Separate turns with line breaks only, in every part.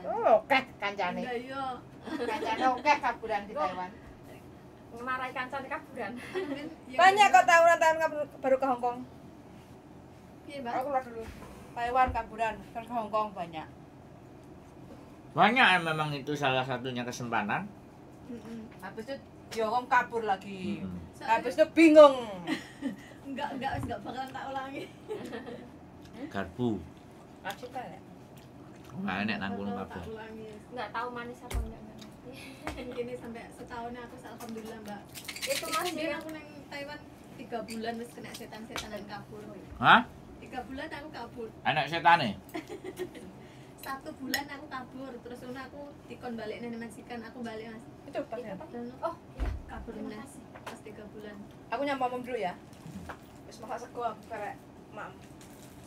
Oh, oke kancane.
Enggak iya.
Kancane oke kaburan di Taiwan.
Ngemarai kancane kaburan.
Banyak kok tahun-tahun baru ke Hong Kong.
Iya, Mbak.
Aku keluar dulu. Taiwan kaburan, terus ke Hong Kong banyak.
Banyak memang itu salah satunya kesempatan.
Habis itu di Hong Kong kabur lagi.
Soalnya-
Habis itu bingung.
Enggak bakalan tak ulangi.
Garpu.
Kasih kan ya.
Nggak enak nanggung
Tak
kabeh.
ulangi.
Enggak tahu manis apa enggak ngerti.
Ini sampai setahunnya aku alhamdulillah, Mbak.
Itu masih
Biar aku nang Taiwan 3 bulan wis kena setan-setanan kabur.
Hah?
3 bulan aku kabur.
Anak setan nih?
1 bulan aku kabur, terus ngono aku dikon balik nang majikan, aku balik Mas.
Itu pas ya.
Dan
oh, iya.
kabur
Terima
meneh
kasih.
pas 3 bulan.
Aku nyampe dulu ya. Wis masak sego aku karek mam.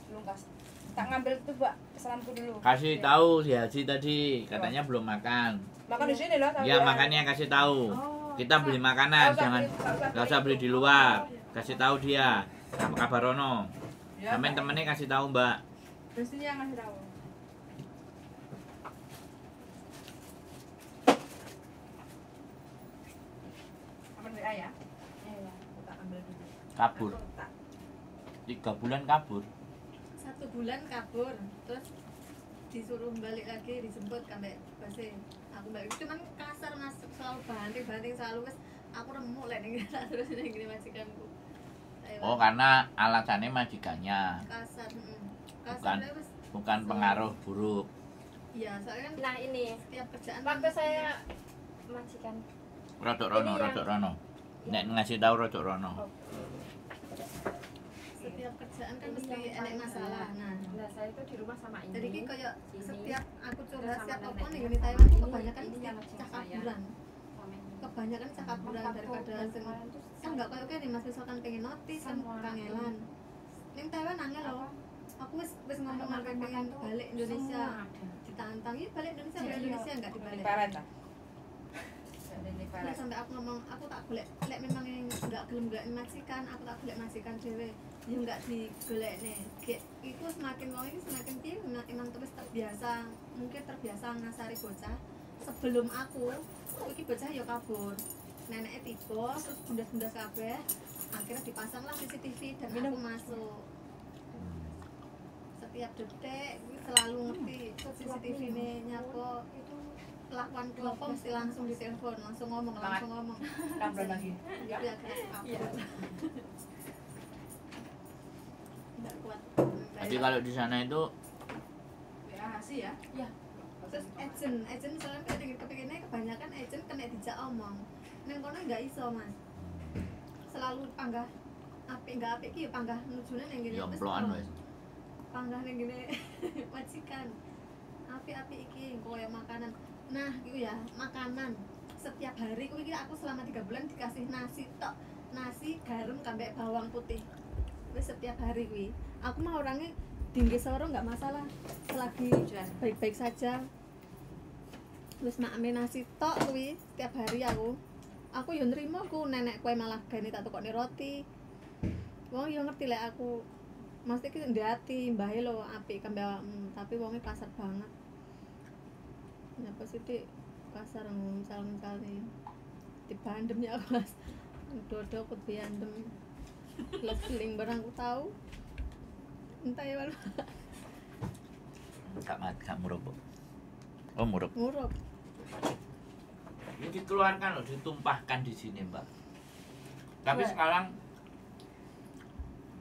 Lungkas. Tak ngambil itu, Mbak, pesananku dulu.
Kasih tahu si Haji tadi, katanya belum makan.
Makan di sini lah.
Ya makanya kasih tahu. Kita beli makanan, jangan nggak usah beli di luar. Kasih tahu dia. Apa kabar Rono? Sampean temennya kasih tahu Mbak.
Mestinya yang ngasih tahu. Kapan WA ya?
Iya.
Aku tak ambil dulu.
Kabur.
Aku tak.
3 bulan kabur.
1 bulan kabur, terus disuruh balik lagi, dijemput sampai base. Aku balik cuman kasar Mas, selalu banting-banting selalu wis aku remuk lek ning terus ning ngene majikanku.
Oh karena alasannya majikannya,
Kasar,
Bukan.
kasar wis.
bukan pengaruh buruk.
Iya, soalnya kan
Nah, ini
setiap kerjaan
waktu
kan
saya majikan.
Rodok Rono,
Ini yang-
Rodok Rono. Nek ngasih tahu Rodok Rono.
setiap kerjaan kan
Ini
mesti
yang
enek
paling
masalah.
berat.
Nah,
Nah, saya itu di rumah sama ini.
jadi ki kayak
Ini.
setiap aku curhat
Terus
setiap
sama
apa
neneknya.
nih di Taiwan
Ini-
kebanyakan
ini
mesti
yang ngecek saya.
cakaburan.
Sama ini.
Kebanyakan cakaburan
Waktu
daripada
bulan
sing
kemarin tuh
kan enggak kayak gini Mas misalkan pengen notis kan
Semua.
kangelan. Ning Taiwan angel loh. Aku wis ngomong
Kalau
sampai
makan-makan
pengen
tuh
balik Indonesia.
semua ada.
Ditantang, "Iya balik Indonesia, balik
Iya.
Indonesia." Enggak
Di
dibalik.
Paret ah. Di
Terus
Paret.
sampai aku ngomong, aku tak golek lek memang yang enggak gelem golek majikan, aku tak golek majikan dhewe. Ya enggak digolekne. Gek iku semakin wong iki semakin piye emang terus terbiasa, mungkin terbiasa ngasari bocah. Sebelum aku iki bocah ya kabur. Neneknya tiba, terus bundas-bundas kabeh. Akhirnya dipasanglah CCTV dan aku masuk. Setiap detik gue selalu ngerti CCTV ini nyapa lakukan kelompok mesti langsung ditelepon, langsung ngomong.
Kabur lagi.
Ya, kabur. Nggak kuat.
Jadi kalau di sana itu
WA hasil ya.
Ya.
Terus agent misalnya kayak kepikirnya kebanyakan agent kena dijak omong. Neng kono nggak iso Mas. Selalu panggah apik nggak apik ki panggah nujune neng gini.
jomploan wes.
Panggah neng gini majikan. Apik iki koyo makanan. Nah, itu ya, makanan. Setiap hari aku selama 3 bulan dikasih nasi tok. Nasi, garam, kambek bawang putih. Wis setiap hari kuwi. Aku mah orangnya tinggi soro nggak masalah. Selagi baik-baik saja. Wis makame nasi tok kuwi setiap hari aku. Aku yo nrimo ku nenek kowe malah gani tak tukokne roti. Wong yo ngerti lek aku mesti ki ndati mbahe lho apik kambek awakmu, tapi wonge kasar banget. Apa sih dik kasar misal nih dibandem ya Mas. Dodo kut diandem. Lesling barang aku tahu. Entah ya Mas.
Gak murup. Oh murup.
Murup.
Ini dikeluarkan loh, ditumpahkan di sini Mbak. Tapi
Wah.
sekarang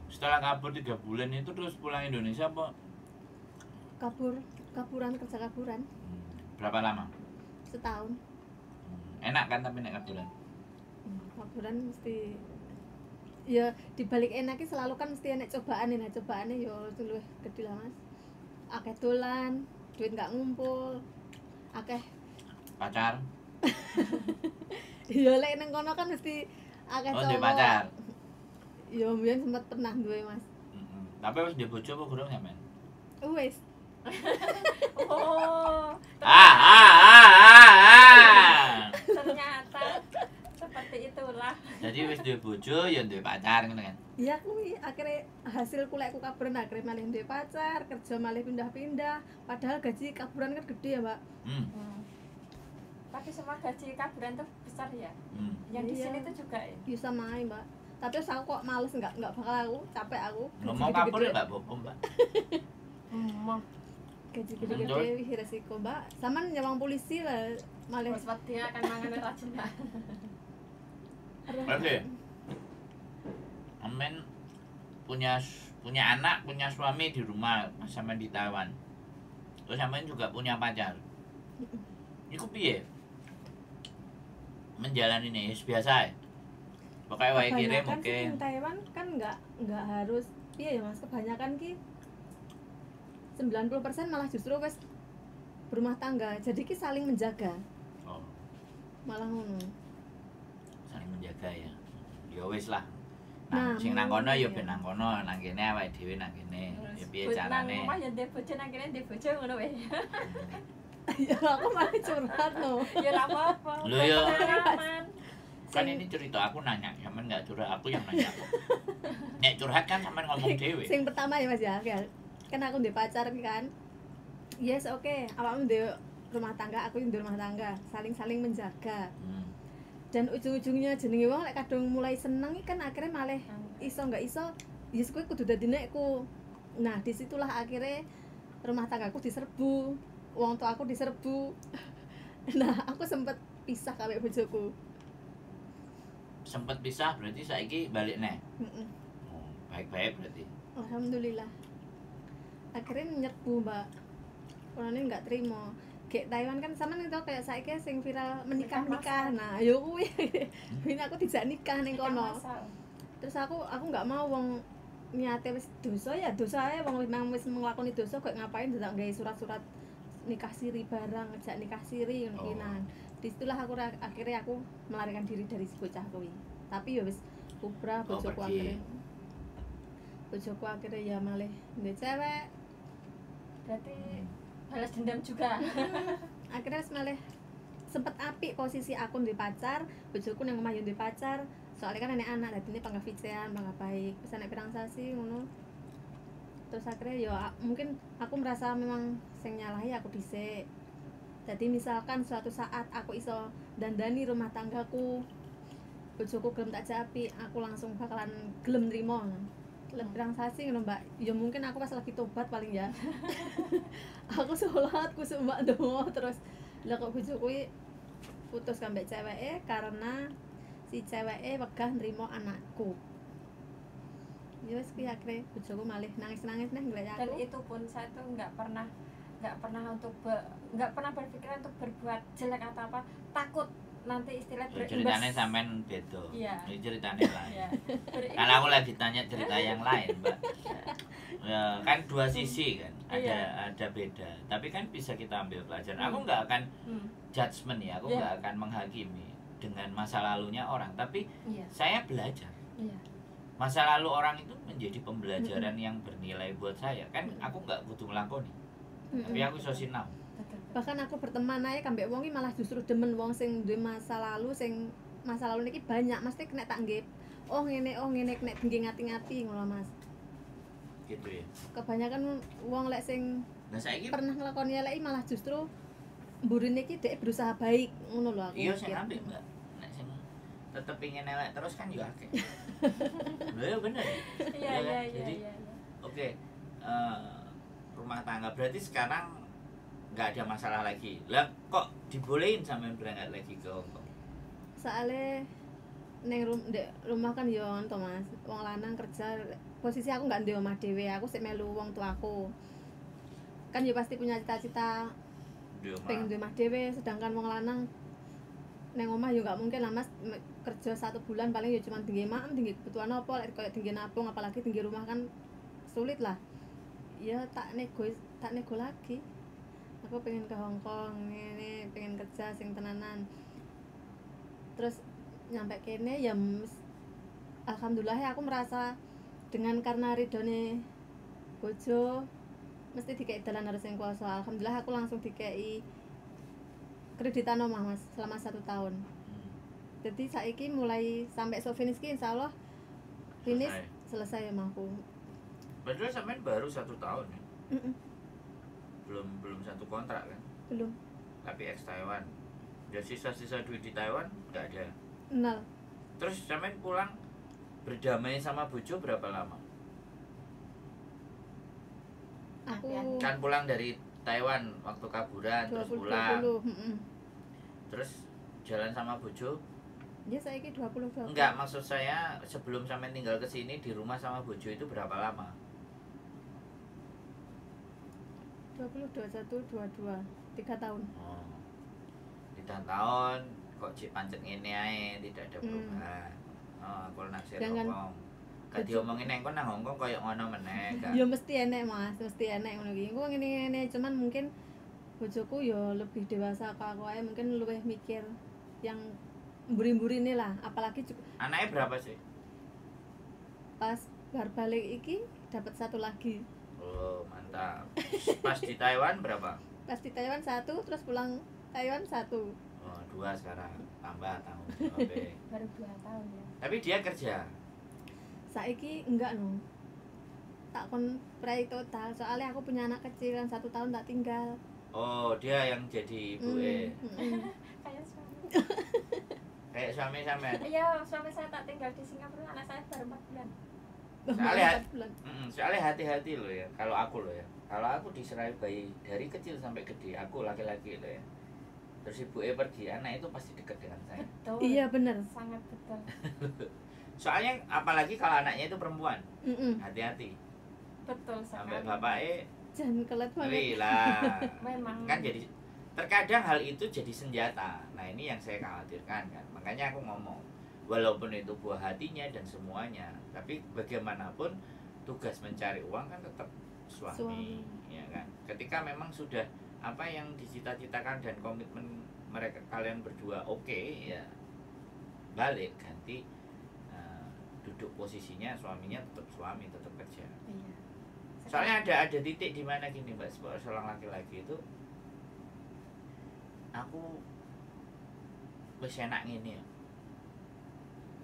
setelah kabur 3 bulan itu terus pulang Indonesia apa?
Kaburan kerja kaburan
Berapa lama?
setahun.
Enak kan tapi nek kaburan?
Kaburan mesti ya dibalik enaknya selalu kan mesti enak cobaan ya, cobaannya ya luwih gede lah Mas. Akeh dolan, duit nggak ngumpul, akeh
Pacar?
ya lek nang kono kan mesti akeh
Oh,
cowok.
di pacar.
Ya mbiyen sempat pernah duwe Mas.
Tapi wis di bojo apa kurang sampean?
Wis.
Oh,
Ah.
ternyata seperti itulah.
Jadi wis di bojo bojo ya duwe pacar ngono kan.
Iya kuwi akhirnya hasil kulekku kaburan akhirnya malih duwe pacar, kerja malih pindah-pindah. Padahal gaji kaburan kan gede ya, Mbak.
Tapi semua gaji kaburan tuh besar ya. Yang di
Iya.
sini tuh juga ya.
Bisa main, Mbak. Tapi aku kok males enggak bakal aku, capek aku.
Ngomong kapur ya Mbak Bobo, Mbak.
Gaji gede-gede wih resiko, Mbak. Saman nyawang polisi lah malih.
Terus dia akan mangan racun lah.
Oke. Amen punya anak, punya suami di rumah, sampean di Taiwan. Terus sampean juga punya pacar. Iku piye? Menjalani ini biasa ya. Pokoknya wae kirim
Kebanyakan
oke.
sih yang Taiwan kan enggak harus iya ya Mas, kebanyakan ki 90% malah justru wes berumah tangga. Jadi ki saling menjaga.
Oh,
Malah ngono.
saling menjaga ya. Ya wis lah.
Nah,
Sing nang kono ya
iya.
ben nang kono, nang kene awake dhewe nang kene. Ya piye
Nang
carane?
omah ya ndek bojo nang kene ndek bojo ngono wae.
Ya aku malah curhat no.
Ya ora apa-apa.
Lho, ya.
Pengalaman.
Kan ini cerita aku nanya, sampean enggak curhat, aku yang nanya kok. Nek curhat kan sampean ngomong dhewe.
Sing pertama ya Mas ya, kan aku ndek pacar kan. Yes, oke. Awakmu ndek rumah tangga, aku ndek rumah tangga, saling menjaga. Dan ujung-ujungnya jenenge wong lek kadung mulai seneng iki kan akhirnya malah iso nggak iso yes kowe kudu dadi nekku. Nah, disitulah akhirnya rumah tanggaku diserbu, wong tua aku diserbu. Nah, aku sempet pisah karo bojoku.
Sempet pisah berarti saiki balik neh.
Heeh.
Oh, baik-baik berarti.
Alhamdulillah. Akhirnya nyerbu, Mbak. Orangnya nggak terima. Kayak Taiwan kan sama nih tau kayak saiki sing viral menikah. Nah, yo kuwi. Ini aku dijak nikah ning kono. Terus aku nggak mau wong niate wis dosa ya dosa ae wong memang wis nglakoni dosa kok ngapain ndak gawe surat-surat nikah siri barang ngejak nikah siri ngono ki. Nah, disitulah akhirnya aku melarikan diri dari si bocah kuwi. Tapi ya wis kubrah bojoku akhirnya. Bojoku akhirnya ya malih ndek cewek.
Berarti balas dendam juga.
Akhirnya wis malih sempet apik posisi aku ndek pacar, bojoku nang omah yo ndek pacar. Soalnya kan anak dadine panggah vicean, panggah baik. Wis nek pirang sasi ngono. Terus akhirnya ya mungkin aku merasa memang sing nyalahi aku dhisik. Jadi misalkan suatu saat aku iso dandani rumah tanggaku, bojoku gelem tak japi, aku langsung bakalan gelem nrimo. Lebih pirang sasi ngono, Mbak. Ya mungkin aku pas lagi tobat paling ya. Aku sholat, ku sumbak donga terus lah kok bojoku putus kambek ceweke karena si ceweke wegah nrimo anakku. Ya wis ki akhire bojoku malih nangis-nangis neh nglek
Dan
aku.
itu pun saya tuh nggak pernah berpikiran untuk berbuat jelek atau apa, takut nanti istilah
Ceritanya sampean beda.
Iya.
Ini ceritanya lain.
Iya.
Karena aku lagi tanya cerita yang lain, Mbak. Ya, kan dua sisi kan, ada beda. Tapi kan bisa kita ambil pelajaran. Aku nggak akan judgement ya, aku nggak akan menghakimi dengan masa lalunya orang. Tapi saya belajar.
Iya.
Masa lalu orang itu menjadi pembelajaran yang bernilai buat saya. Kan aku nggak butuh ngelakoni. Tapi aku iso sinau.
Bahkan aku berteman aja kambek wong iki malah justru demen wong sing duwe masa lalu niki banyak mesti kena tak nggih. Oh ngene kena dengki ngati-ngati ngono Mas.
Gitu ya.
Kebanyakan wong lek sing
Nah, saiki
pernah nglakoni elek malah justru mburine iki dhek berusaha baik ngono lho aku.
iya sing
mikir.
apik, Mbak. Nek sing tetep ingin elek terus kan yo akeh. Lho ya bener.
Iya.
Jadi oke, rumah tangga berarti sekarang nggak ada masalah lagi. Lah kok dibolehin sampean berangkat lagi ke Hongkong?
Soale neng rumah kan yo to Mas, wong lanang kerja, posisi aku nggak ndek omah dhewe, aku sik melu wong tuaku. Kan yo pasti punya cita-cita pengen duwe omah dhewe, sedangkan wong lanang neng omah yo nggak mungkin lah Mas kerja 1 bulan paling yo cuma tinggi maem, tinggi kebutuhan apa, lek koyo tinggi nabung apalagi tinggi rumah kan sulit lah. Ya tak nego lagi. Aku pengen ke Hongkong ini, pengen kerja sing tenanan. Terus nyampe kene ya alhamdulillah ya aku merasa dengan karena ridone bojo mesti dikei dalan harus yang kuasa. Alhamdulillah aku langsung dikei kreditan omah Mas selama 1 tahun. Jadi saiki mulai sampai so finish ki insyaallah finish selesai ya aku.
Padahal sampean baru 1 tahun ya.
Mm-mm.
Belum 1 kontrak kan.
Belum.
Tapi ex Taiwan. Dan sisa-sisa duit di Taiwan nggak ada.
0.
Terus sampean pulang berdamai sama bojo berapa lama?
Aku
Kan pulang dari Taiwan waktu kaburan terus
20.
pulang.
Heeh.
Terus jalan sama bojo?
Ya saiki 20.
Enggak, maksud saya sebelum sampean tinggal ke sini di rumah sama bojo itu berapa lama?
20, 21, 22, 3 tahun.
Oh. 3 tahun kok cik pancet ngene ae, tidak ada perubahan. Oh, aku naksir
Jangan-
Hongkong. Gak diomongin nang kon nang Hongkong koyo ngono meneh kan.
Ya mesti enek Mas, mesti enek ngono ki. Engko ngene-ngene cuman mungkin bojoku ya lebih dewasa ke aku ae, mungkin luwih mikir yang mburi-mburi ini lah, apalagi
Anaknya berapa sih?
pas bar balik iki dapat 1 lagi.
Oh, mantap. Pas di Taiwan berapa?
Pas di Taiwan 1, terus pulang Taiwan 1.
Oh, 2 sekarang. Tambah tahun. Oke.
Baru 2 tahun ya.
Tapi dia kerja.
Saiki enggak no. Tak kon prai total, soalnya aku punya anak kecil yang 1 tahun tak tinggal.
Oh, dia yang jadi ibu
Kayak suami.
Kayak suami sampean.
Iya, suami saya tak tinggal di Singapura, anak saya baru 4 bulan.
Soalnya- Soalnya hati-hati loh ya. Kalau aku loh ya. Kalau aku diserai bayi dari kecil sampai gede, aku laki-laki loh ya. Terus ibunya pergi, anak itu pasti dekat dengan saya.
Betul.
Iya bener.
Sangat betul.
Soalnya apalagi kalau anaknya itu perempuan,
Mm-mm.
hati-hati.
Betul
Sampai
sekali.
bapaknya
Jangan kelet banget.
ngeri lah.
Memang.
Kan jadi terkadang hal itu jadi senjata. Nah ini yang saya khawatirkan kan. Makanya aku ngomong, walaupun itu buah hatinya dan semuanya, tapi bagaimanapun tugas mencari uang kan tetap suami, ya kan. Ketika memang sudah apa yang dicita-citakan dan komitmen mereka kalian berdua oke, ya balik ganti duduk posisinya suaminya tetap suami, tetap kerja.
Iya.
Soalnya ada titik di mana gini Mbak, seorang laki-laki itu aku wis enak ngene ya.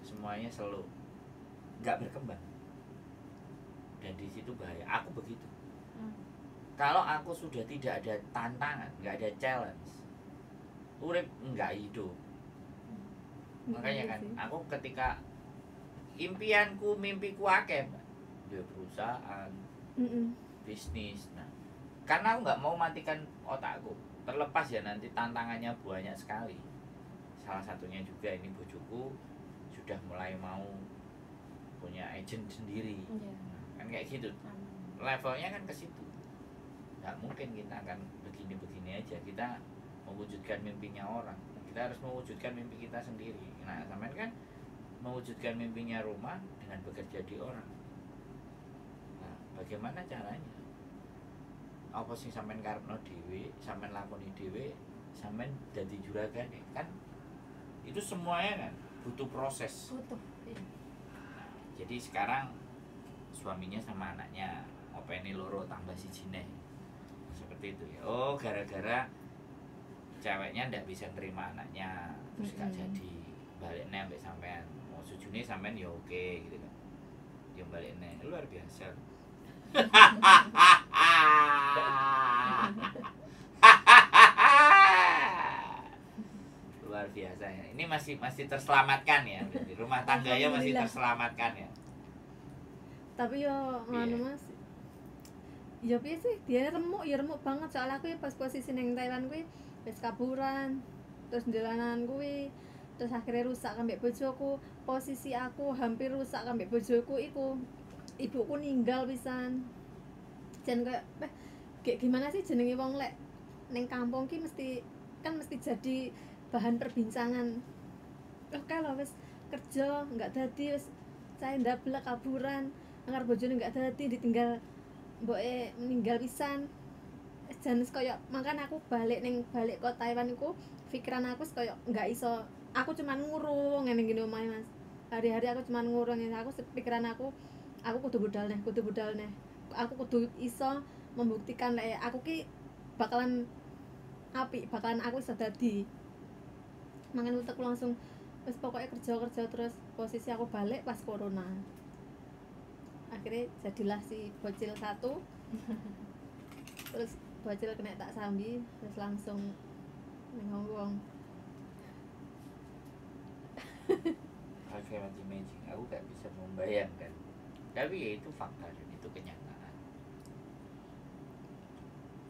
Semuanya selalu nggak berkembang. Dan di situ bahaya. Aku begitu. Kalau aku sudah tidak ada tantangan, nggak ada challenge, urip nggak hidup. Makanya kan aku ketika impianku, mimpiku akeh, Mbak. Dia perusahaan, bisnis. Nah, karena aku nggak mau matikan otakku. Terlepas ya nanti tantangannya banyak sekali. Salah satunya juga ini bojoku sudah mulai mau punya agent sendiri.
Iya.
Nah, kan kayak gitu.
Amin.
Levelnya kan ke situ. Nggak mungkin kita akan begini-begini aja. Kita mewujudkan mimpinya orang. Kita harus mewujudkan mimpi kita sendiri. Nah, sampean kan mewujudkan mimpinya rumah dengan bekerja di orang. Nah, bagaimana caranya? Apa sih sampean karepno dhewe, sampean lakoni dhewe, sampean dadi juragane kan? Itu semuanya kan butuh proses.
Butuh. Iya.
Nah, jadi sekarang suaminya sama anaknya ngopeni loro tambah sijine. Seperti itu ya. Oh, gara-gara ceweknya ndak bisa nerima anaknya, terus gak jadi baliknya sampai sampean. Mau sujune sampean ya oke gitu kan. Ya baliknya luar biasa. Luar biasa ya. Ini masih terselamatkan ya. Berarti rumah tangganya masih
Alhamdulillah.
terselamatkan ya.
Tapi yo ngono Mas. Ya piye sih, dia remuk banget soalnya aku ya pas posisi ning Thailand kuwi wis kaburan, terus jalanan kuwi, terus akhirnya rusak ambek bojoku. Posisi aku hampir rusak ambek bojoku iku. Ibuku ninggal pisan. Jan kayak gimana sih jenenge wong lek ning kampung ki mesti jadi bahan perbincangan. Oke lho wis kerja enggak dadi wis saya ndablek kaburan, angar bojone enggak dadi ditinggal mboke meninggal pisan. Jan koyo makan aku balik ke Taiwan iku pikiran aku koyo enggak iso. Aku cuman ngurung ngene gini omahe Mas. Hari-hari aku cuman ngurung ngene aku pikiran aku kudu budal neh. Aku kudu iso membuktikan lek aku ki bakalan apik, bakalan aku iso dadi. Mangan utekku langsung Terus pokoknya kerja terus posisi aku balik pas corona. Akhirnya jadilah si bocil satu. Terus bocil kena tak sambi, terus langsung ning Hongkong.
Imagine, aku gak bisa membayangkan. Tapi ya itu fakta dan itu kenyataan.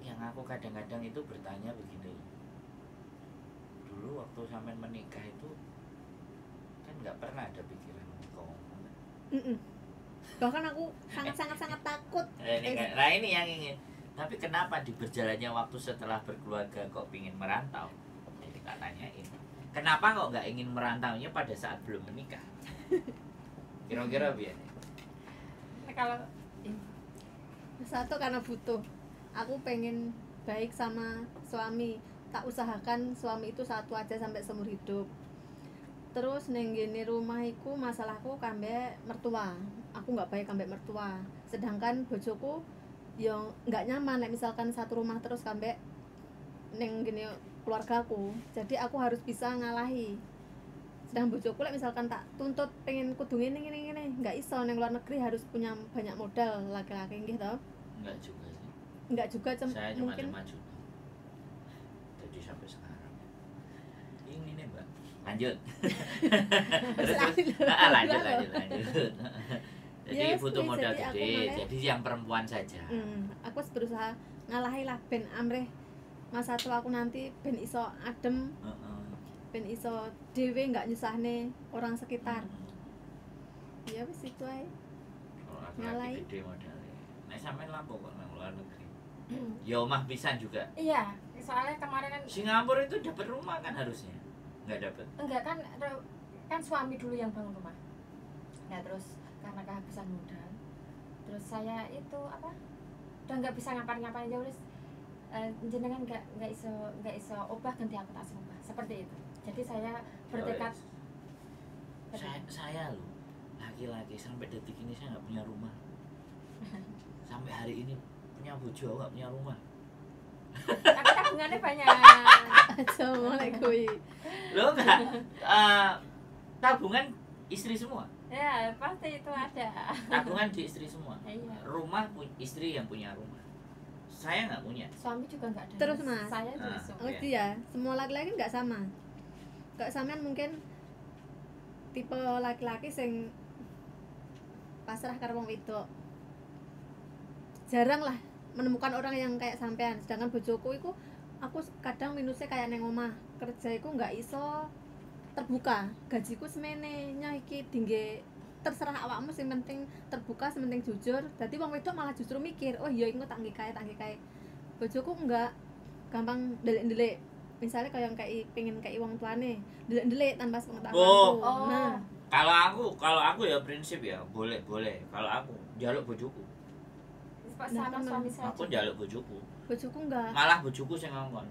Yang aku kadang-kadang itu bertanya begini, dulu waktu sampean menikah itu kan nggak pernah ada pikiran kau.
Bahkan aku sangat takut.
Nah ini yang ingin. Tapi kenapa di berjalannya waktu setelah berkeluarga kok pingin merantau? Jadi tak tanyain. Kenapa kok nggak ingin merantaunya pada saat belum menikah? Kira-kira biar.
Kalau
Satu karena butuh. Aku pengen baik sama suami. Tak usahakan suami itu satu aja sampai seumur hidup. Terus neng gini rumahku masalahku kambek mertua. Aku nggak baik kambek mertua. Sedangkan bojoku yang nggak nyaman, misalkan satu rumah terus kambek neng gini keluargaku. Jadi aku harus bisa ngalahi. Sedang bojoku misalkan tak tuntut pengen kudu ngene nggak iso, neng luar negeri harus punya banyak modal laki-laki gitu.
Enggak juga sih.
Enggak juga
Saya cuma
mungkin
5 juta. Jadi sampai sekarang. Ini nih Mbak. Lanjut. Terus lanjut. Jadi
Ya,
butuh modal
jadi aku
gede.
malah-
Jadi yang perempuan saja.
aku harus berusaha ngalahi lah ben amrih masa tua aku nanti ben iso adem,
Heeh.
ben iso dhewe nggak nyusahne orang sekitar.
Mm-mm.
Ya wis itu ae.
Kalau
Nyalai.
laki gede modalnya. Nah sampean lapo kok nang luar negeri. Ya omah pisan juga.
iya, soalnya kemarin kan
Singapura itu dapat rumah kan harusnya. Enggak dapat.
enggak kan suami dulu yang bangun rumah. Nah terus karena kehabisan modal, terus saya itu apa? Udah nggak bisa ngapain-ngapain aja wis. Jenengan nggak iso obah ganti aku tak obah seperti itu. Jadi saya bertekad.
Saya loh laki-laki sampai detik ini saya nggak punya rumah. Sampai hari ini punya bojo nggak punya rumah.
Tapi tabungannya banyak.
Aja mulai kuwi.
Lo nggak tabungan istri semua.
Ya pasti itu ada.
Tabungan di istri semua.
Iya.
Rumah istri yang punya rumah. Saya nggak punya.
Suami juga nggak ada.
Terus, Mas?
Saya juga.
Ah.
Ngerti ya, semua laki-laki nggak sama. Nggak sampean mungkin tipe laki-laki sing pasrah karo wong wedok. Jarang lah menemukan orang yang kayak sampean. Sedangkan bojoku iku aku kadang minusnya kayak neng omah. Kerja iku nggak iso terbuka. Gajiku semene nya iki dingge terserah awakmu sing penting terbuka, sing penting jujur. Dadi wong wedok malah justru mikir, "Oh iya engko tak nggih kae." Bojoku enggak gampang ndelik-ndelik. Misalnya kayak yang kayak pengen kayak wong tuane, ndelik-ndelik tanpa sepengetahuanku.
Oh.
Nah,
Kalau aku ya prinsip ya boleh. Kalau aku jaluk bojoku.
Sama suami saya.
Aku jaluk bojoku.
bojoku enggak.
Malah bojoku sing ngongkon.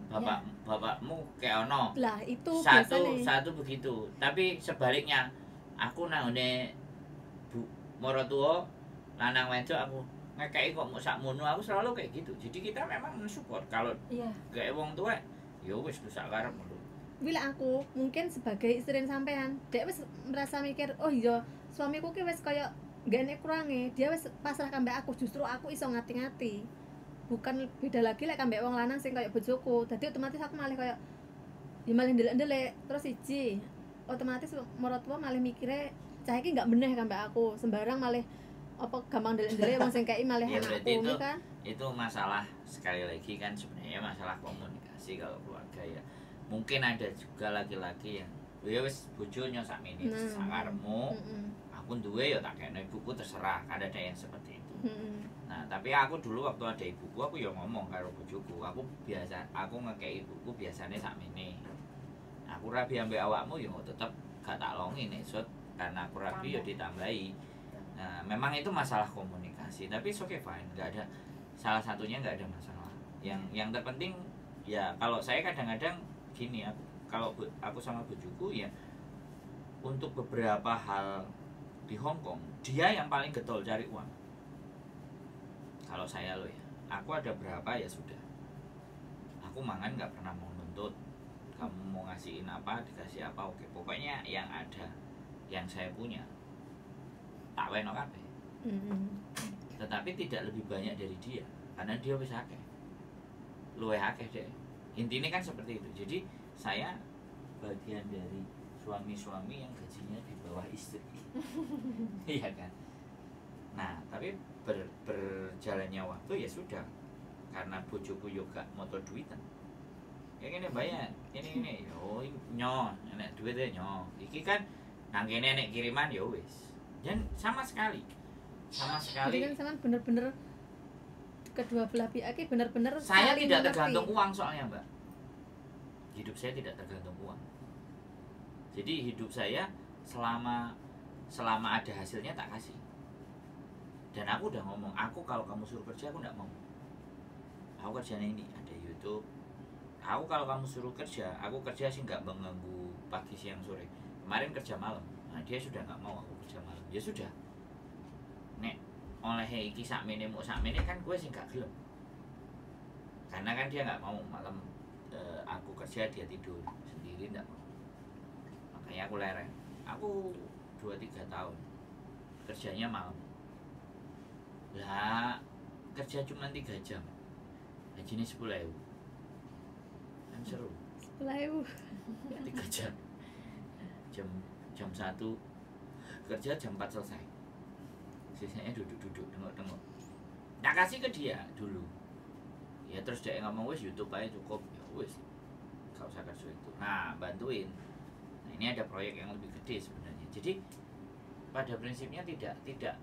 Bapakmu kayak ono.
Lah itu
Satu
biasanya.
begitu. Tapi sebaliknya aku nangone morotua lanang wedok aku ngekei kok mau sakmono, aku selalu kayak gitu. Jadi kita memang mensupport kalau
Iya.
kayak wong tua ya wis sak karepmu.
Bila aku mungkin sebagai istri sampean, dia wis merasa mikir, oh iya suamiku ki wis kaya gak enek kurange, dia wis pasrah kambek aku, justru aku iso ngati-ngati. Bukan beda lagi lek kambek wong lanang sing kaya bojoku. Dadi otomatis aku malah kaya ya malah ndelek-ndelek. Terus siji, otomatis maratuwa malah mikire cah iki gak bener kambek aku, sembarang malah apa gampang ndelek-ndelek wong sing kei malah
Ya, berarti
anakku
itu-
kan.
Itu masalah sekali lagi kan sebenarnya masalah komunikasi kalau keluarga ya. Mungkin ada juga laki-laki yang ya wis bojonya sakmene sakarepmu. Aku duwe ya tak kene ibuku terserah, kan ada yang seperti itu. Nah, tapi aku dulu waktu ada ibuku aku ya ngomong karo bojoku, aku ngekek ibuku biasanya sakmene. Aku rabi ambek awakmu ya tetep gak tak longi nek sut karena aku rabi ya ditambahi. Nah, memang itu masalah komunikasi, tapi it's okay fine, nggak ada salah satunya nggak ada masalah. Yang terpenting ya kalau saya kadang-kadang gini aku sama bojoku ya untuk beberapa hal di Hong Kong dia yang paling getol cari uang. Kalau saya loh ya, aku ada berapa ya sudah. Aku mangan nggak pernah mau nuntut. Kamu mau ngasihin apa, dikasih apa, oke. Pokoknya yang ada, yang saya punya tak weno kabeh. Tetapi tidak lebih banyak dari dia karena dia wis akeh. Luwih akeh deh. Intinya kan seperti itu. Jadi saya bagian dari suami-suami yang gajinya di bawah istri. Iya kan. Nah, tapi berjalannya waktu ya sudah. Karena bojoku juga motor duitan. Ya gini bayar, ini. Oh, nyo, enek duitnya nyo. Iki kan nang kene enek kiriman ya wis. Dan sama sekali.
Jadi kan sama bener-bener kedua belah pihak bener-bener
saya
saling
tidak
mengerti.
tergantung uang soalnya, Mbak. Hidup saya tidak tergantung uang. Jadi hidup saya selama ada hasilnya tak kasih. Dan aku udah ngomong, aku kalau kamu suruh kerja aku enggak mau. Aku kerjanya ini, ada YouTube. Aku kalau kamu suruh kerja, aku kerja sih nggak mengganggu pagi siang sore. Kemarin kerja malam, nah dia sudah nggak mau aku kerja malam. Ya sudah. Nek oleh iki sakmene kan gue sih nggak gelem. Karena kan dia nggak mau malam aku kerja dia tidur sendiri nggak mau. Makanya aku lereng. Aku 2-3 tahun kerjanya malam. Lah kerja cuma 3 jam. Gajinya 10.000. Kan seru.
10.000.
3 jam. Jam 1 kerja jam 4 selesai. Sisanya duduk tengok. Nah kasih ke dia dulu. Ya terus dia ngomong wis YouTube aja cukup. Ya wis. Gak usah kerja itu. Nah, bantuin. Nah, ini ada proyek yang lebih gede sebenarnya. Jadi pada prinsipnya tidak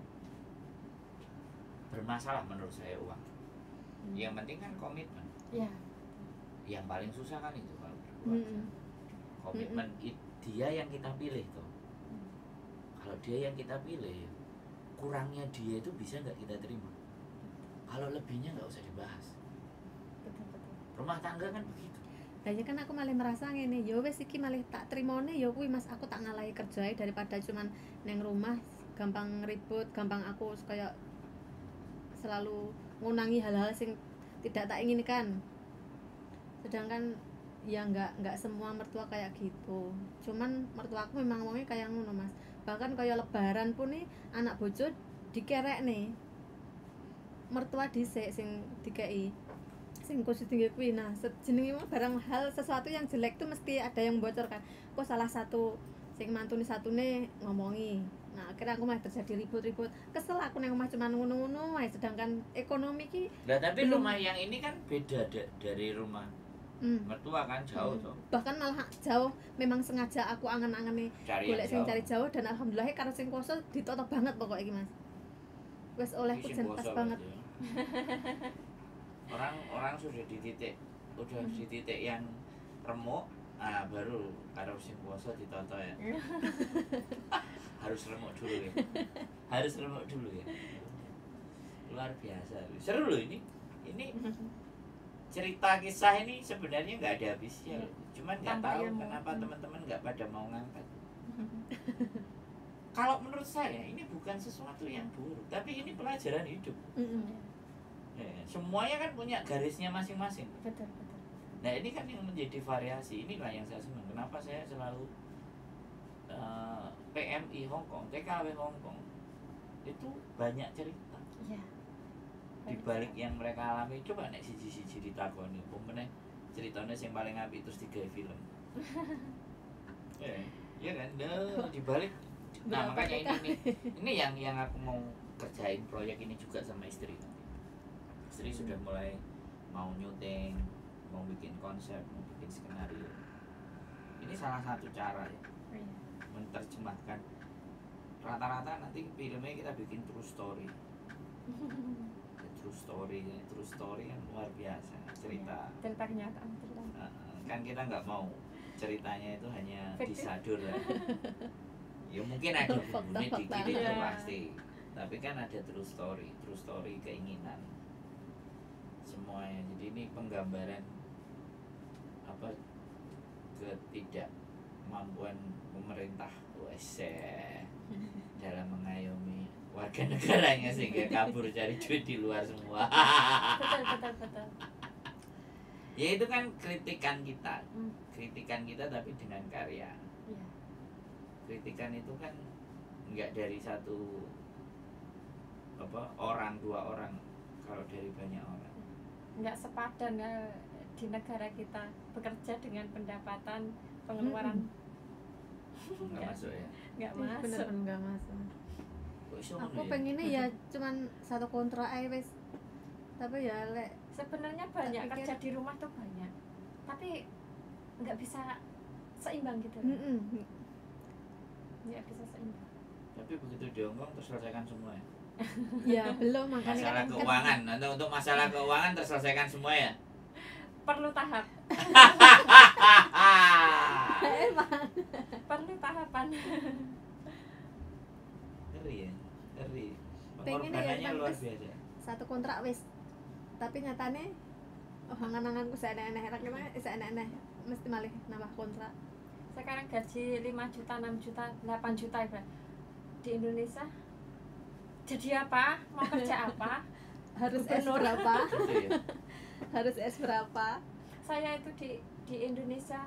bermasalah menurut saya uang. Yang penting kan komitmen.
Ya.
Yang paling susah kan itu kalau berkeluarga. Komitmen dia yang kita pilih tuh. Kalau dia yang kita pilih, kurangnya dia itu bisa nggak kita terima. Kalau lebihnya nggak usah dibahas.
Betul.
Rumah tangga kan begitu.
Lah ya kan aku malah merasa ngene, ya wis iki malah tak trimone ya kuwi Mas, aku tak ngalahi kerjae daripada cuman neng rumah gampang ribut, gampang aku kayak selalu ngunangi hal-hal sing tidak tak inginkan. Sedangkan ya nggak semua mertua kayak gitu. Cuman mertuaku memang wongnya kayak ngono Mas. Bahkan kayak lebaran pun nih anak bojo dikerek nih. Mertua dhisik sing dikei. Sing khusus tinggi kuwi. Nah, jenenge barang hal sesuatu yang jelek tuh mesti ada yang bocor kan. Kok salah satu sing mantune satune ngomongi. Nah, akhirnya aku mah terjadi ribut-ribut. Kesel aku nang omah cuman ngono-ngono wae, sedangkan ekonomi ki
Tapi rumah yang ini kan beda dari rumah mertua kan jauh tuh.
Bahkan malah jauh, memang sengaja aku angen-angene golek sing cari jauh dan alhamdulillah karo sing kuasa ditoto banget pokoknya iki Mas. Wes olehku jan pas banget.
Orang sudah di titik yang remuk, baru karo sing kuasa ditoto ya. Harus remuk dulu ya. Luar biasa. Seru loh ini cerita kisah ini sebenarnya nggak ada habisnya. Cuman nggak tahu kenapa teman-teman nggak pada mau ngangkat. Kalau menurut saya ini bukan sesuatu yang buruk, tapi ini pelajaran hidup. Semuanya kan punya garisnya masing-masing.
Betul.
Nah ini kan yang menjadi variasi. Inilah yang saya senang. Kenapa saya selalu PMI Hongkong, TKW Hongkong itu banyak cerita.
Iya.
Di balik yang mereka alami, coba nek siji-siji ditakoni, umpamane ceritanya yang paling apik terus digawe film. Iya kan? Di balik. Nah, makanya ini yang aku mau kerjain proyek ini juga sama istri. Istri sudah mulai mau nyuting, mau bikin konsep, mau bikin skenario. Ini salah satu cara ya. Menerjemahkan rata-rata nanti filmnya kita bikin true story. True story kan luar biasa cerita.
Cerita kenyataan cerita.
Kan kita nggak mau ceritanya itu hanya disadur ya. Ya mungkin ada bumbunya dikit itu pasti. Tapi kan ada true story keinginan semuanya. Jadi ini penggambaran ketidakmampuan pemerintah dalam mengayomi warga negaranya sehingga kabur cari duit di luar semua.
Betul.
Ya itu kan kritikan kita.
Hmm.
Kritikan kita tapi dengan karya.
Iya.
Kritikan itu kan enggak dari satu orang, dua orang, kalau dari banyak orang.
Nggak sepadan di negara kita bekerja dengan pendapatan pengeluaran
Enggak masuk ya.
nggak
Bener
masuk.
enggak masuk.
Kok iso
Aku
ngono ya?
pengennya ya cuman satu kontrak aja wes. Tapi ya lek
Sebenarnya banyak
Tak pikir-
kerja di rumah tuh banyak, tapi nggak bisa seimbang gitu. Nggak bisa seimbang.
Tapi begitu di Hongkong terselesaikan semua ya.
ya belum makanya
Masalah
kan-
keuangan, untuk masalah keuangan terselesaikan semua ya.
Perlu tahap,
emang
perlu tahapan.
Ngeri ya, ngeri.
Pengen ya,
Pengorbanannya
kan,
luar
Mas.
biasa.
satu kontrak wes. Tapi nyatane angan-anganku seenak-enak seenak-enak mesti malih nambah kontrak.
Sekarang gaji 5 juta, 6 juta, 8 juta ibarat. Di Indonesia jadi apa? Mau kerja apa?
Harus S
Gubernur.
berapa?
Gitu ya.
Harus S berapa?
Saya itu di Indonesia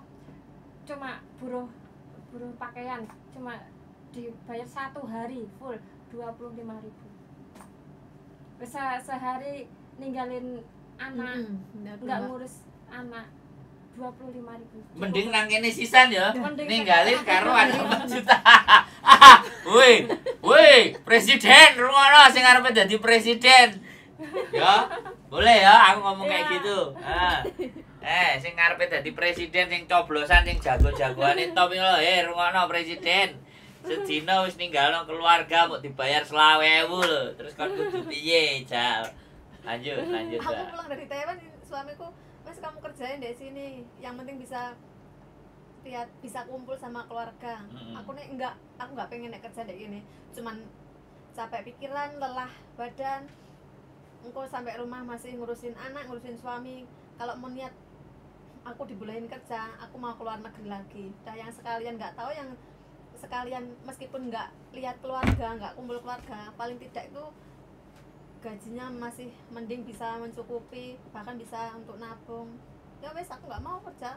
cuma buruh pakaian, cuma dibayar 1 hari full 25.000. Bisa sehari ninggalin anak, nggak ngurus anak 25.000.
Mending nang kene sisan ya.
Mending
Ninggalin karo ada 4 juta. Woi, presiden rungono sing arepe dadi presiden. Ya, boleh ya aku ngomong kayak
Iya.
gitu. Sing ngarepe dadi presiden sing coblosan sing jago-jagoane top iki lho, rungono presiden. Sedina wis ninggalno keluarga mau dibayar 20.000 lho. Terus kon kudu piye, Jal? Lanjut,
Aku
Mbak.
pulang dari Taiwan, suamiku, "Mas, kamu kerjain di sini. Yang penting bisa lihat, bisa kumpul sama keluarga." Aku nggak pengen nek kerja kayak gini. Cuman capek pikiran, lelah badan. Engkau sampai rumah masih ngurusin anak, ngurusin suami. Kalau mau niat aku dibolehin kerja, aku mau keluar negeri lagi. Dah yang sekalian nggak tahu, yang sekalian meskipun nggak lihat keluarga, nggak kumpul keluarga, paling tidak itu gajinya masih mending bisa mencukupi, bahkan bisa untuk nabung. Ya wes, aku nggak mau kerja,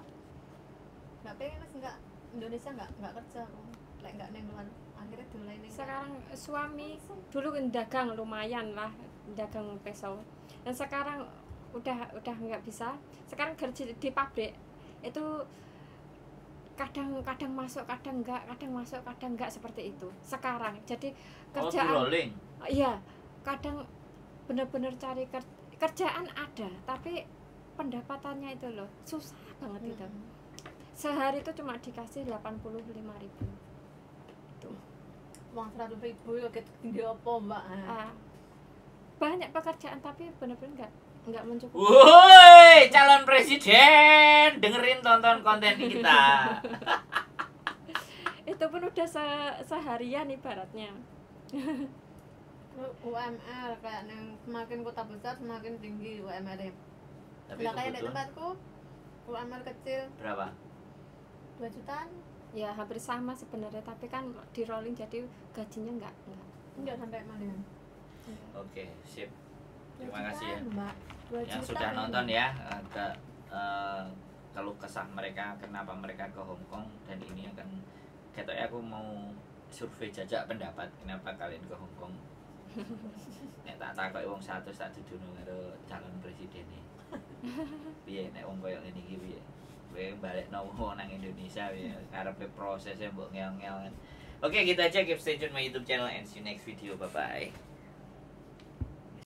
nggak pengen wes, nggak Indonesia nggak kerja aku, lek nggak neng luar, akhirnya dolain neng.
Sekarang suami dulu kan dagang lumayan lah, dagang pisau. Dan sekarang udah nggak bisa. Sekarang kerja di pabrik itu kadang masuk, kadang enggak seperti itu. Sekarang jadi kerjaan
rolling.
iya, kadang bener-bener cari kerjaan ada, tapi pendapatannya itu loh susah banget itu. Sehari itu cuma dikasih 85.000. Itu.
Uang 100.000 ya tinggi apa mbak?
Banyak pekerjaan tapi bener-bener nggak mencukupi.
Woi, calon presiden, dengerin tonton konten kita.
Itu pun udah seharian ibaratnya.
UMR kayak neng semakin kota besar semakin tinggi UMR-nya.
Tapi
Lah kayak di
kebetulan
tempatku UMR kecil
berapa?
2 jutaan,
Ya hampir sama sebenarnya, tapi kan di rolling jadi gajinya nggak.
enggak sampai mana.
Oke, sip. Terima kasih ya
Mbak. 2
yang
juta
sudah
kan,
nonton
Mbak.
ya, keluh kesah mereka kenapa mereka ke Hong Kong, dan ini akan katanya aku mau survei jajak pendapat kenapa kalian ke Hong Kong. Nek tak takoki wong 100 tak duduno karo calon presiden e. Piye nek wong koyo ngene iki piye? Kowe balekno wong nang Indonesia piye? Karepe prosesnya mbok ngel-ngel kan. Oke, gitu aja, keep stay tune my YouTube channel and see you next video. Bye bye.